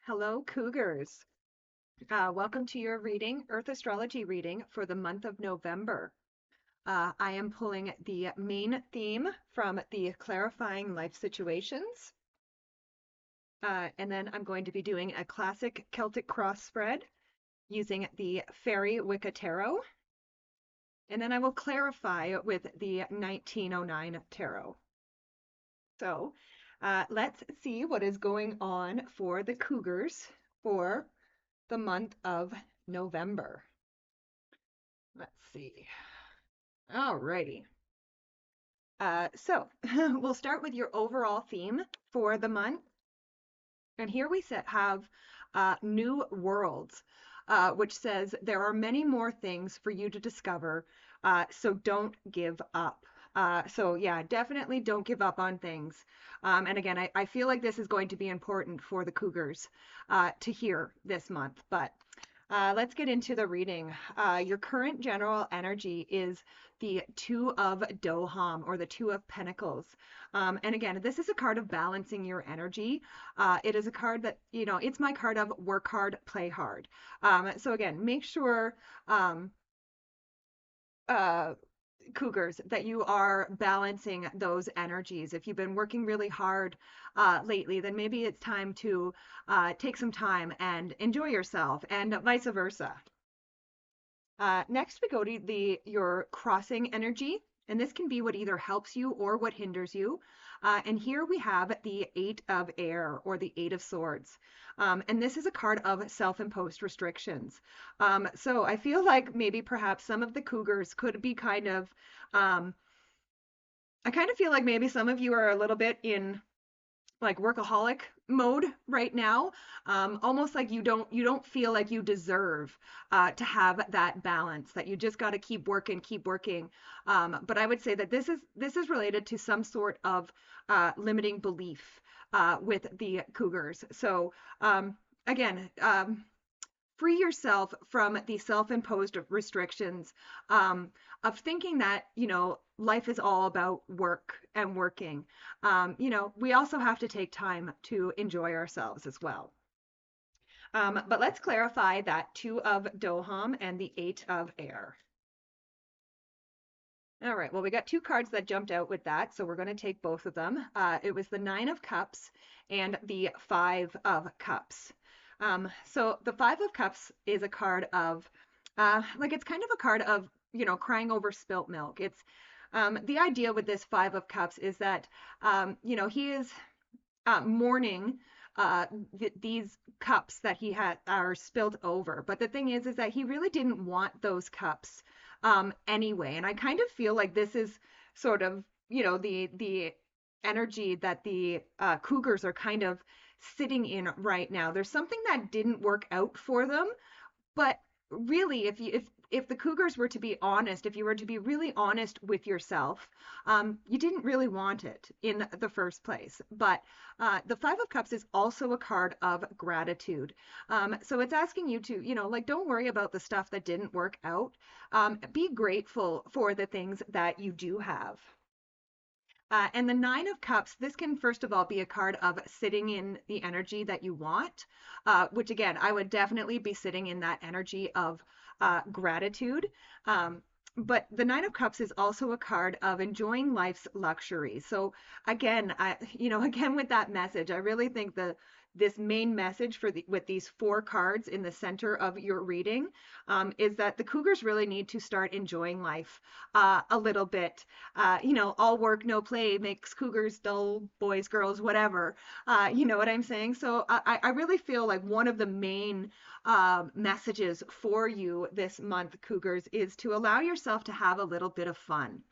Hello, Cougars. Welcome to your reading, Earth Astrology reading for the month of November. I am pulling the main theme from the Clarifying Life Situations. And then I'm going to be doing a classic Celtic cross spread using the Fairy Wicca Tarot. And then I will clarify with the 1909 Tarot. So let's see what is going on for the Cougars for the month of November. Let's see. Alrighty. So we'll start with your overall theme for the month. And here we have New Worlds, which says there are many more things for you to discover, so don't give up. So yeah, definitely don't give up on things. And again, I feel like this is going to be important for the Cougars to hear this month. But let's get into the reading. Your current general energy is the Two of Doham, or the Two of Pentacles. And again, this is a card of balancing your energy. It is a card that, it's my card of work hard, play hard. So again, make sure, uh, Cougars, that you are balancing those energies. If you've been working really hard lately, then maybe it's time to take some time and enjoy yourself, and vice versa. Next, we go to your crossing energy, and this can be what either helps you or what hinders you. And here we have the Eight of Air, or the Eight of Swords. And this is a card of self-imposed restrictions. So I feel like maybe perhaps some of the Cougars could be I kind of feel like maybe some of you are a little bit in like workaholic mode right now, almost like you don't feel like you deserve to have that balance, that you just got to keep working, keep working. But I would say that this is related to some sort of limiting belief with the Cougars. So again, free yourself from the self-imposed restrictions, of thinking that, life is all about work and working. We also have to take time to enjoy ourselves as well. But let's clarify that Two of Doham and the Eight of Air. All right, well, we got two cards that jumped out with that, so we're going to take both of them. It was the Nine of Cups and the Five of Cups. So the Five of Cups is a card of, it's kind of a card of, crying over spilt milk. It's the idea with this Five of Cups is that, he is mourning these cups that he had are spilled over. But the thing is that he really didn't want those cups anyway. And I kind of feel like this is sort of, the energy that the Cougars are kind of sitting in right now. There's something that didn't work out for them, but really, if the Cougars were to be honest, if you were to be really honest with yourself, you didn't really want it in the first place. But the Five of Cups is also a card of gratitude. So it's asking you to, don't worry about the stuff that didn't work out. Be grateful for the things that you do have. And the Nine of Cups, this can first of all be a card of sitting in the energy that you want, which again, I would definitely be sitting in that energy of gratitude. But the Nine of Cups is also a card of enjoying life's luxuries. So again, again with that message, I really think this main message with these four cards in the center of your reading is that the Cougars really need to start enjoying life a little bit. All work, no play makes Cougars dull boys, girls, whatever. You know what I'm saying? So I really feel like one of the main messages for you this month, Cougars, is to allow yourself to have a little bit of fun.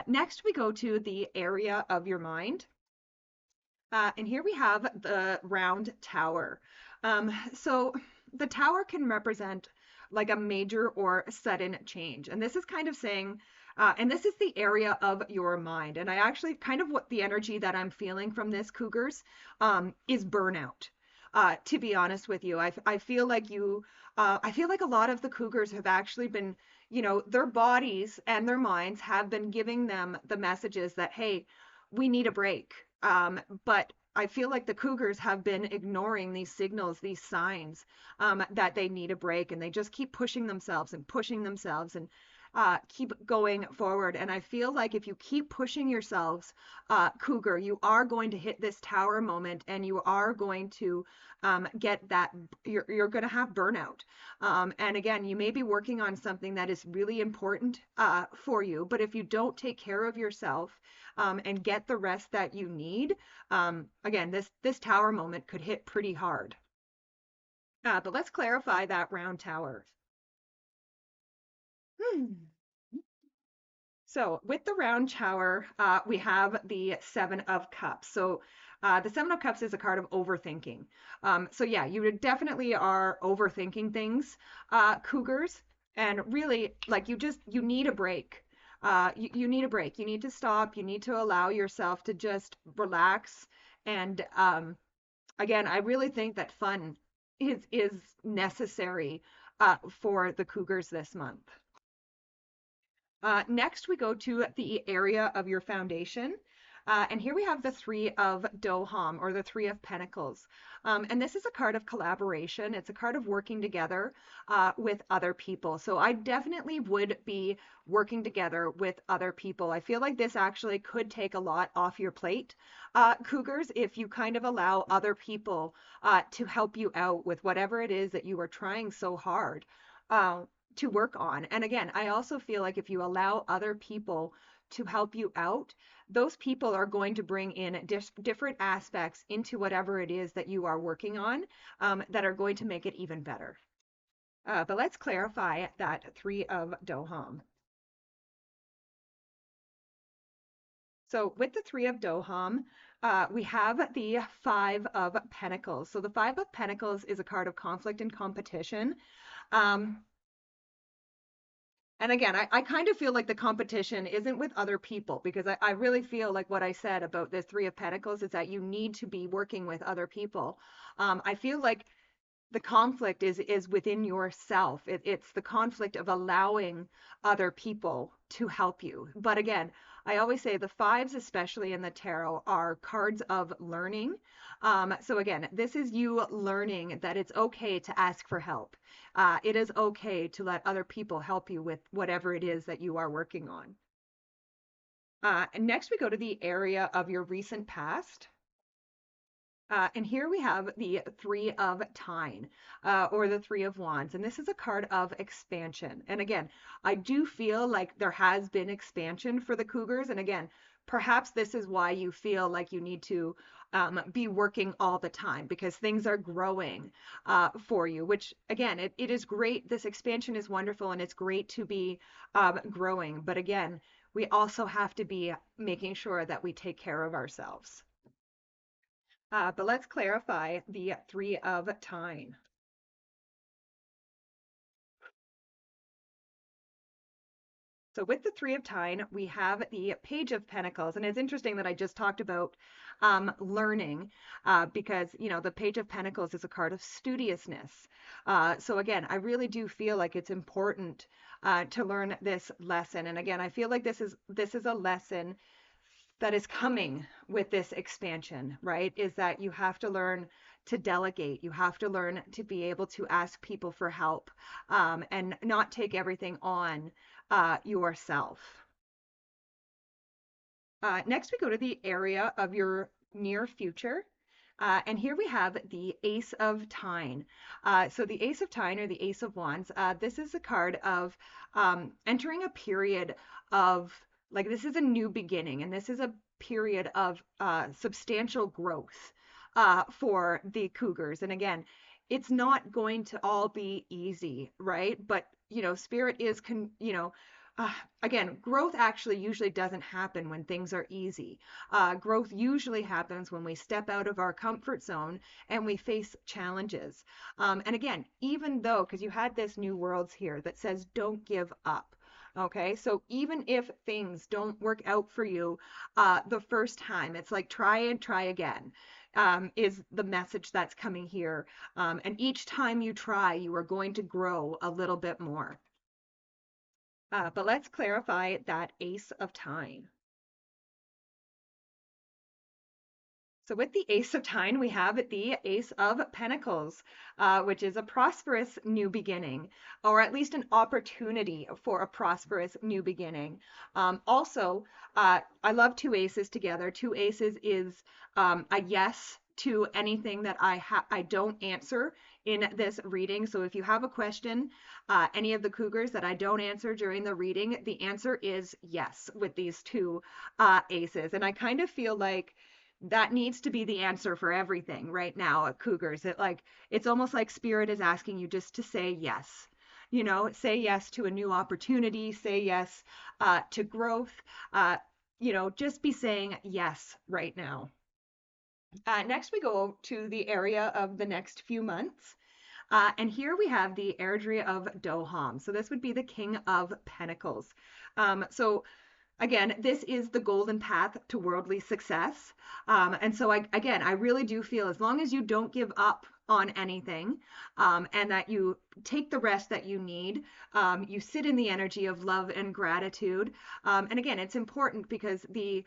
Next, we go to the area of your mind. And here we have the round tower. So the tower can represent like a major or sudden change. And this is kind of saying, and this is the area of your mind. And I actually kind of what the energy that I'm feeling from this, Cougars, is burnout. To be honest with you, I feel like I feel like a lot of the Cougars have actually been, their bodies and their minds have been giving them the messages that, hey, we need a break. But I feel like the Cougars have been ignoring these signals, these signs that they need a break, and they just keep pushing themselves and keep going forward. And I feel like if you keep pushing yourselves, Cougar, you are going to hit this tower moment, and you are going to get that, you're going to have burnout. And again, you may be working on something that is really important for you, but if you don't take care of yourself and get the rest that you need, again, this tower moment could hit pretty hard. But let's clarify that round tower. Hmm. So with the round tower, we have the Seven of Cups. So the Seven of Cups is a card of overthinking. So yeah, you definitely are overthinking things, Cougars, and really like you need a break. You need a break. You need to stop. You need to allow yourself to just relax. And again, I really think that fun is necessary for the Cougars this month. Next, we go to the area of your foundation. And here we have the Three of Doham, or the Three of Pentacles. And this is a card of collaboration. It's a card of working together with other people. So I definitely would be working together with other people. I feel like this actually could take a lot off your plate, Cougars, if you kind of allow other people to help you out with whatever it is that you are trying so hard to work on. And again, I also feel like if you allow other people to help you out, those people are going to bring in different aspects into whatever it is that you are working on that are going to make it even better. But let's clarify that Three of Doham. So with the Three of Doham, we have the Five of Pentacles. So the Five of Pentacles is a card of conflict and competition. Um, And again, I kind of feel like the competition isn't with other people, because I really feel like what I said about this Three of Pentacles is that you need to be working with other people. I feel like the conflict is within yourself. It's the conflict of allowing other people to help you. But again, I always say the fives, especially in the tarot, are cards of learning. So again, this is you learning that it's okay to ask for help. It is okay to let other people help you with whatever it is that you are working on. And next, we go to the area of your recent past. And here we have the Three of Tyne, or the Three of Wands. And this is a card of expansion. And again, I do feel like there has been expansion for the Cougars. And again, perhaps this is why you feel like you need to be working all the time, because things are growing for you, which again, it is great. This expansion is wonderful, and it's great to be growing. But again, we also have to be making sure that we take care of ourselves. But let's clarify the Three of Tyne. So with the Three of Tyne, we have the Page of Pentacles. And it's interesting that I just talked about learning because, you know, the Page of Pentacles is a card of studiousness. So again, I really do feel like it's important to learn this lesson. And again, I feel like this is a lesson that is coming with this expansion, right? Is that you have to learn to delegate. You have to learn to be able to ask people for help and not take everything on yourself. Next, we go to the area of your near future. And here we have the Ace of Tyne. So the Ace of Tyne, or the Ace of Wands, this is a card of entering a period of, like, this is a new beginning, and this is a period of substantial growth for the Cougars. And again, it's not going to all be easy, right? But, you know, Spirit is, uh, again, growth actually usually doesn't happen when things are easy. Growth usually happens when we step out of our comfort zone and we face challenges. And again, even though, because you had this New Worlds here that says don't give up. Okay, so even if things don't work out for you the first time, it's like try and try again, is the message that's coming here. And each time you try, you are going to grow a little bit more. But let's clarify that Ace of Tyne. So with the Ace of Time, we have the Ace of Pentacles, which is a prosperous new beginning, or at least an opportunity for a prosperous new beginning. Also, I love two aces together. Two aces is a yes to anything that I don't answer in this reading. So if you have a question, any of the Cougars that I don't answer during the reading, the answer is yes with these two aces. And I kind of feel like that needs to be the answer for everything right now at Cougars. It's almost like Spirit is asking you just to say yes. Say yes to a new opportunity, say yes to growth. Just be saying yes right now. Next, we go to the area of the next few months. And here we have the Airdrie of Doham. So this would be the King of Pentacles. So again, this is the golden path to worldly success. And so again, I really do feel as long as you don't give up on anything, and that you take the rest that you need, you sit in the energy of love and gratitude. And again, it's important because the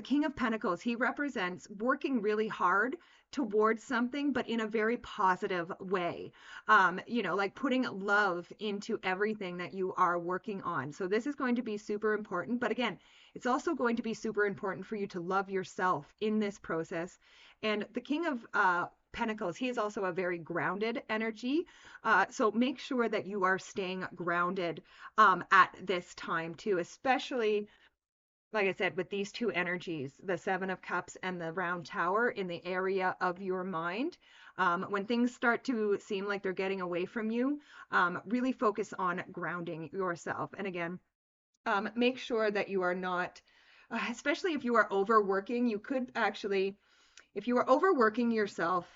King of Pentacles, he represents working really hard towards something, but in a very positive way. Like putting love into everything that you are working on. So this is going to be super important. But again, it's also going to be super important for you to love yourself in this process. And the King of Pentacles, he is also a very grounded energy. So make sure that you are staying grounded at this time too, especially like I said, with these two energies, the Seven of Cups and the Round Tower in the area of your mind. When things start to seem like they're getting away from you, really focus on grounding yourself. And again, make sure that you are not, especially if you are overworking, you could actually, if you are overworking yourself,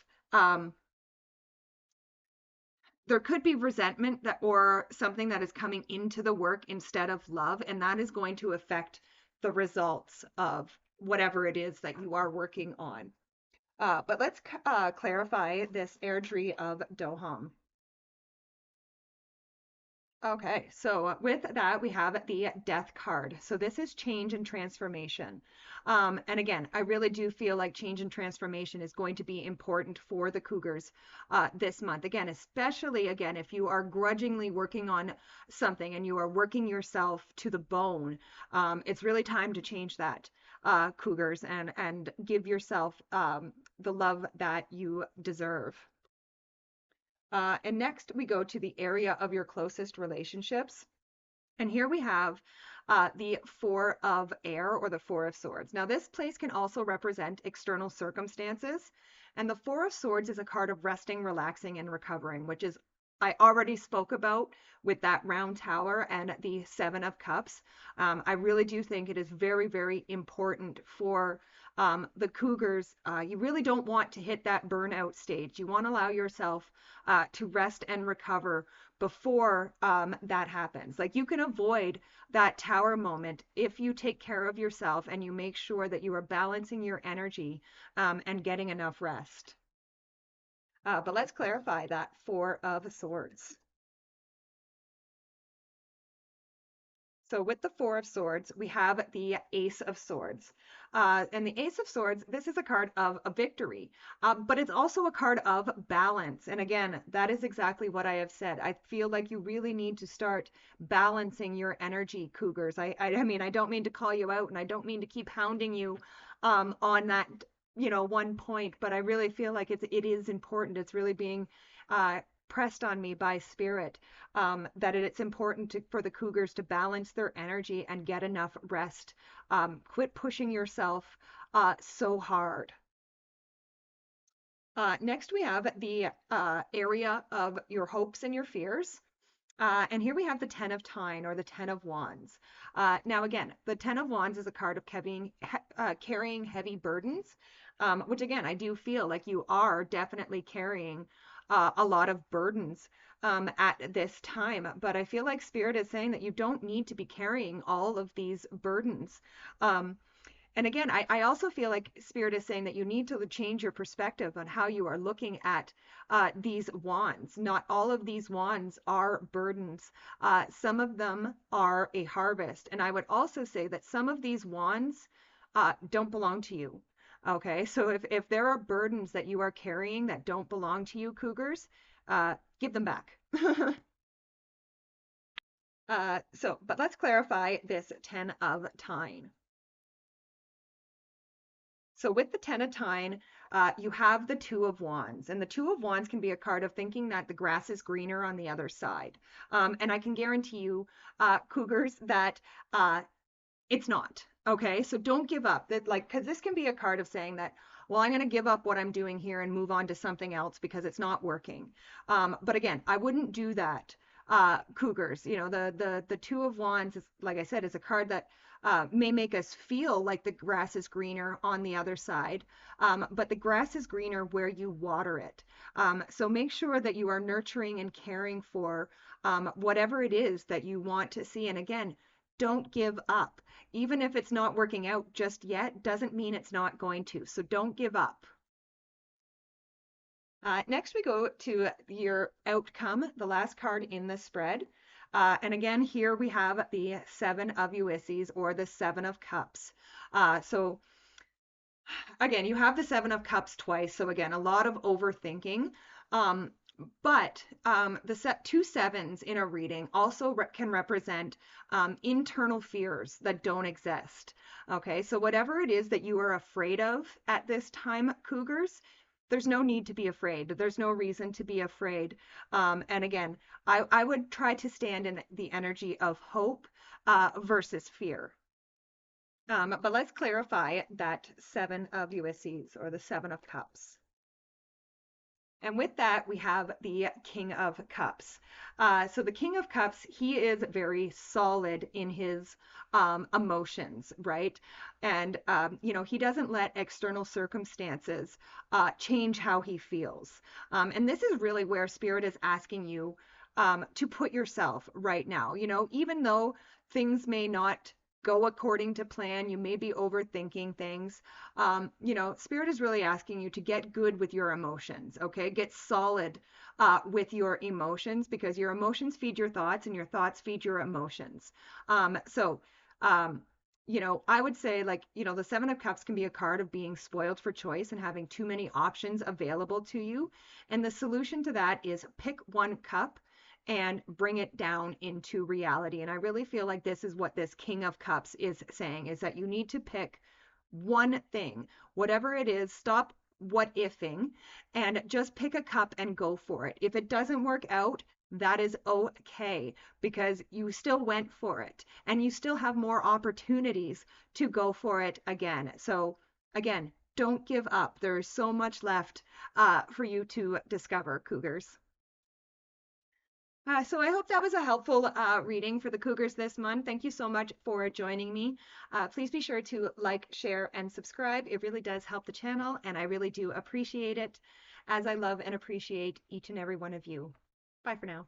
there could be resentment that or something that is coming into the work instead of love, and that is going to affect the results of whatever it is that you are working on. But let's clarify this Airdrie of Doham. Okay, so with that, we have the Death card. So this is change and transformation. And again, I really do feel like change and transformation is going to be important for the Cougars this month. Again, especially again, if you are grudgingly working on something and you are working yourself to the bone, it's really time to change that, Cougars, and give yourself the love that you deserve. And next we go to the area of your closest relationships. And here we have the Four of Air or the Four of Swords. Now this place can also represent external circumstances. And the Four of Swords is a card of resting, relaxing, and recovering, which is I already spoke about with that Round Tower and the Seven of Cups. I really do think it is very, very important for the Cougars. You really don't want to hit that burnout stage. You want to allow yourself to rest and recover before that happens. Like you can avoid that tower moment if you take care of yourself and you make sure that you are balancing your energy and getting enough rest. But let's clarify that Four of Swords. So with the Four of Swords, we have the Ace of Swords. And the Ace of Swords, this is a card of a victory, but it's also a card of balance. And again, that is exactly what I have said. I feel like you really need to start balancing your energy, Cougars. I mean, I don't mean to call you out and I don't mean to keep hounding you on that, one point, but I really feel like it is important. It's really being pressed on me by Spirit that it's important for the Cougars to balance their energy and get enough rest. Quit pushing yourself so hard. Next, we have the area of your hopes and your fears. And here we have the Ten of Time or the Ten of Wands. Now, again, the Ten of Wands is a card of carrying heavy burdens, which again, I do feel like you are definitely carrying a lot of burdens at this time. But I feel like Spirit is saying that you don't need to be carrying all of these burdens. And again, I also feel like Spirit is saying that you need to change your perspective on how you are looking at these wands. Not all of these wands are burdens. Some of them are a harvest. And I would also say that some of these wands don't belong to you. Okay, so if there are burdens that you are carrying that don't belong to you, Cougars, give them back. But let's clarify this 10 of Tine. So with the Ten of Tine, you have the Two of Wands, and the Two of Wands can be a card of thinking that the grass is greener on the other side. And I can guarantee you, Cougars, that it's not. Okay, so don't give up. That like because this can be a card of saying that, well, I'm going to give up what I'm doing here and move on to something else because it's not working. But again, I wouldn't do that. Cougars, you know, the Two of Wands is, like I said, is a card that may make us feel like the grass is greener on the other side, but the grass is greener where you water it. So make sure that you are nurturing and caring for whatever it is that you want to see. And again, don't give up. Even if it's not working out just yet, doesn't mean it's not going to. So don't give up. Next, we go to your outcome, the last card in the spread. And again, here we have the Seven of Ulysses or the Seven of Cups. So again, you have the Seven of Cups twice. So again, a lot of overthinking. Um, but the two sevens in a reading also can represent internal fears that don't exist. Okay, so whatever it is that you are afraid of at this time, Cougars, there's no need to be afraid. There's no reason to be afraid. And again, I would try to stand in the energy of hope versus fear. But let's clarify that Seven of Ulysses or the Seven of Cups. And with that, we have the King of Cups. So the King of Cups, he is very solid in his emotions, right? And, you know, he doesn't let external circumstances change how he feels. And this is really where Spirit is asking you to put yourself right now. You know, even though things may not go according to plan, you may be overthinking things. You know, Spirit is really asking you to get good with your emotions, okay? Get solid with your emotions because your emotions feed your thoughts and your thoughts feed your emotions. So, you know, I would say, like, you know, the Seven of Cups can be a card of being spoiled for choice and having too many options available to you. And the solution to that is pick one cup and bring it down into reality. And I really feel like this is what this King of Cups is saying, is that you need to pick one thing, whatever it is, stop what ifing and just pick a cup and go for it. If it doesn't work out, that is okay because you still went for it and you still have more opportunities to go for it again. So again, don't give up. There's so much left for you to discover, Cougars. So I hope that was a helpful reading for the Cougars this month. Thank you so much for joining me. Please be sure to like, share, and subscribe. It really does help the channel, and I really do appreciate it, as I love and appreciate each and every one of you. Bye for now.